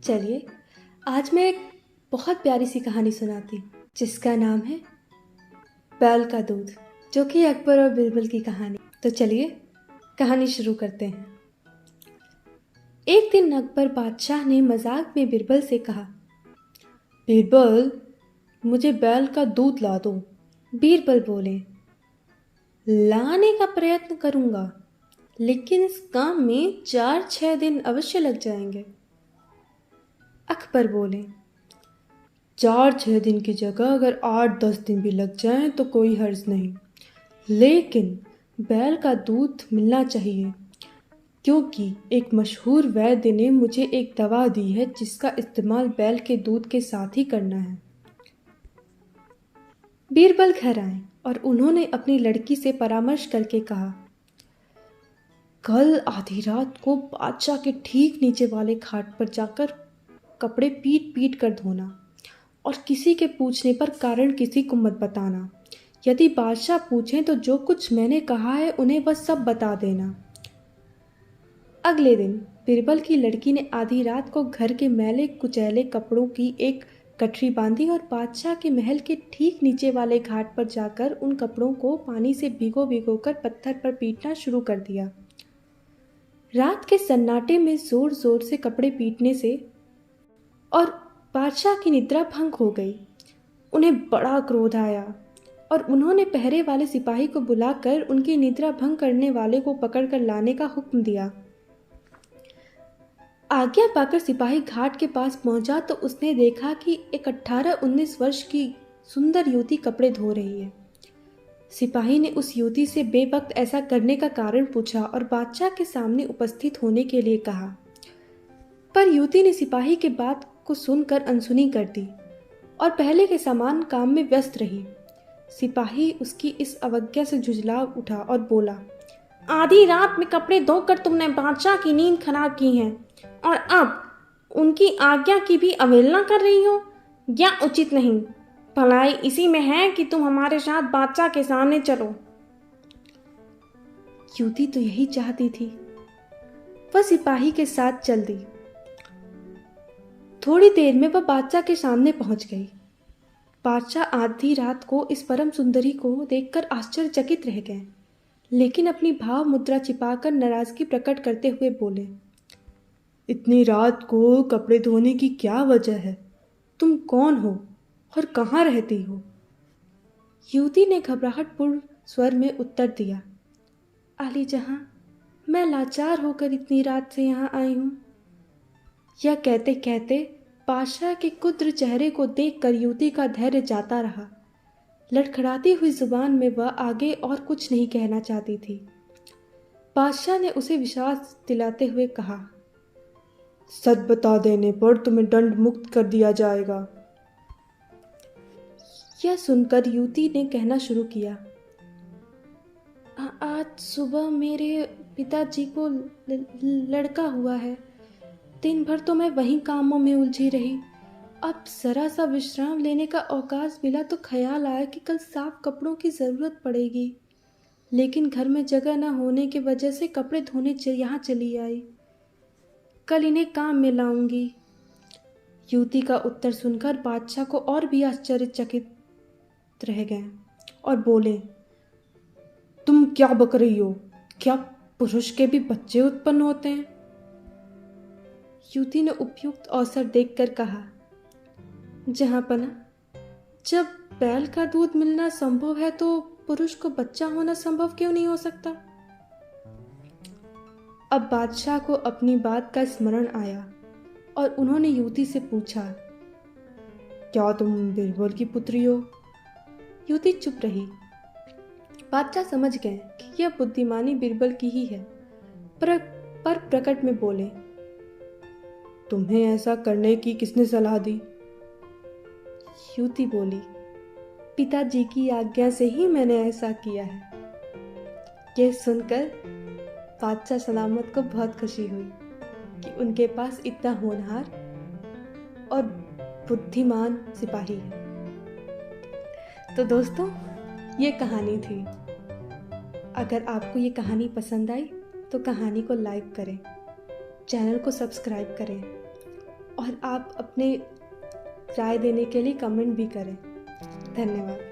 चलिए, आज मैं एक बहुत प्यारी सी कहानी सुनाती हूँ जिसका नाम है बैल का दूध, जो कि अकबर और बिरबल की कहानी। तो चलिए कहानी शुरू करते हैं। एक दिन अकबर बादशाह ने मजाक में बिरबल से कहा, बीरबल, मुझे बैल का दूध ला दो। बीरबल बोले, लाने का प्रयत्न करूंगा, लेकिन इस काम में 4-6 दिन अवश्य लग जाएंगे। अकबर बोले, 4-6 दिन की जगह अगर 8-10 दिन भी लग जाएं तो कोई हर्ज नहीं, लेकिन बैल का दूध मिलना चाहिए, क्योंकि एक मशहूर वैद्य ने मुझे एक दवा दी है जिसका इस्तेमाल बैल के दूध के साथ ही करना है। बीरबल घर आए और उन्होंने अपनी लड़की से परामर्श करके कहा, कल आधी रात को बादशाह के ठीक नीचे वाले खाट पर जाकर कपड़े पीट पीट कर धोना और किसी के पूछने पर कारण किसी को मत बताना। यदि बादशाह पूछें तो जो कुछ मैंने कहा है उन्हें वह सब बता देना। अगले दिन बिरबल की लड़की ने आधी रात को घर के मैले कुचैले कपड़ों की एक गठरी बांधी और बादशाह के महल के ठीक नीचे वाले घाट पर जाकर उन कपड़ों को पानी से भिगो भिगो कर पत्थर पर पीटना शुरू कर दिया। रात के सन्नाटे में जोर जोर से कपड़े पीटने से और बादशाह की निद्रा भंग हो गई। उन्हें बड़ा क्रोध आया और उन्होंने पहरे वाले सिपाही को बुलाकर उनकी निद्रा भंग करने वाले को पकड़कर लाने का हुक्म दिया। आज्ञा पाकर सिपाही घाट के पास पहुंचा तो उसने देखा कि एक 18-19 वर्ष की सुंदर युवती कपड़े धो रही है। सिपाही ने उस युवती से बेवक्त ऐसा करने का कारण पूछा और बादशाह के सामने उपस्थित होने के लिए कहा, पर युवती ने सिपाही के बात को सुनकर अनसुनी कर दी और पहले के समान काम में व्यस्त रही। सिपाही उसकी इस अवज्ञा से झुंझला उठा और बोला, आधी रात में कपड़े धोकर तुमने बादशाह की नींद खराब की है और अब उनकी आज्ञा की भी अवहेलना कर रही हो। यह उचित नहीं। भलाई इसी में है कि तुम हमारे साथ बादशाह के सामने चलो। युवती तो यही चाहती थी। वह सिपाही के साथ चल दी। थोड़ी देर में वह बादशाह के सामने पहुंच गई। बादशाह आधी रात को इस परम सुंदरी को देखकर आश्चर्यचकित रह गए, लेकिन अपनी भाव मुद्रा छिपाकर नाराजगी प्रकट करते हुए बोले, इतनी रात को कपड़े धोने की क्या वजह है? तुम कौन हो और कहाँ रहती हो? युवती ने घबराहटपूर्ण स्वर में उत्तर दिया, आली जहां, मैं लाचार होकर इतनी रात से यहाँ आई हूँ। यह कहते कहते बादशाह के कुद्र चेहरे को देखकर युवती का धैर्य जाता रहा। लड़खड़ाती हुई जुबान में वह आगे और कुछ नहीं कहना चाहती थी। बादशाह ने उसे विश्वास दिलाते हुए कहा, सच बता देने पर तुम्हें दंड मुक्त कर दिया जाएगा। यह सुनकर युवती ने कहना शुरू किया, आज सुबह मेरे पिताजी को लड़का हुआ है। दिन भर तो मैं वहीं कामों में उलझी रही। अब जरा सा विश्राम लेने का अवकाश मिला तो ख्याल आया कि कल साफ कपड़ों की ज़रूरत पड़ेगी, लेकिन घर में जगह न होने की वजह से कपड़े धोने यहाँ चली आई। कल इन्हें काम में लाऊंगी। युवती का उत्तर सुनकर बादशाह को और भी आश्चर्यचकित रह गए और बोले, तुम क्या बक रही हो? क्या पुरुष के भी बच्चे उत्पन्न होते हैं? युवती ने उपयुक्त अवसर देखकर कहा, जहांपना, जब बैल का दूध मिलना संभव है तो पुरुष को बच्चा होना संभव क्यों नहीं हो सकता? अब बादशाह को अपनी बात का स्मरण आया और उन्होंने युवती से पूछा, क्या तुम बिरबल की पुत्री हो? युवती चुप रही। बादशाह समझ गए कि यह बुद्धिमानी बिरबल की ही है, पर प्रकट में बोले, तुम्हें ऐसा करने की किसने सलाह दी? युवती बोली, पिताजी की आज्ञा से ही मैंने ऐसा किया है। यह सुनकर बादशाह सलामत को बहुत खुशी हुई कि उनके पास इतना होनहार और बुद्धिमान सिपाही है। तो दोस्तों, ये कहानी थी। अगर आपको ये कहानी पसंद आई तो कहानी को लाइक करें चैनल को सब्सक्राइब करें और आप अपने राय देने के लिए कमेंट भी करें। धन्यवाद।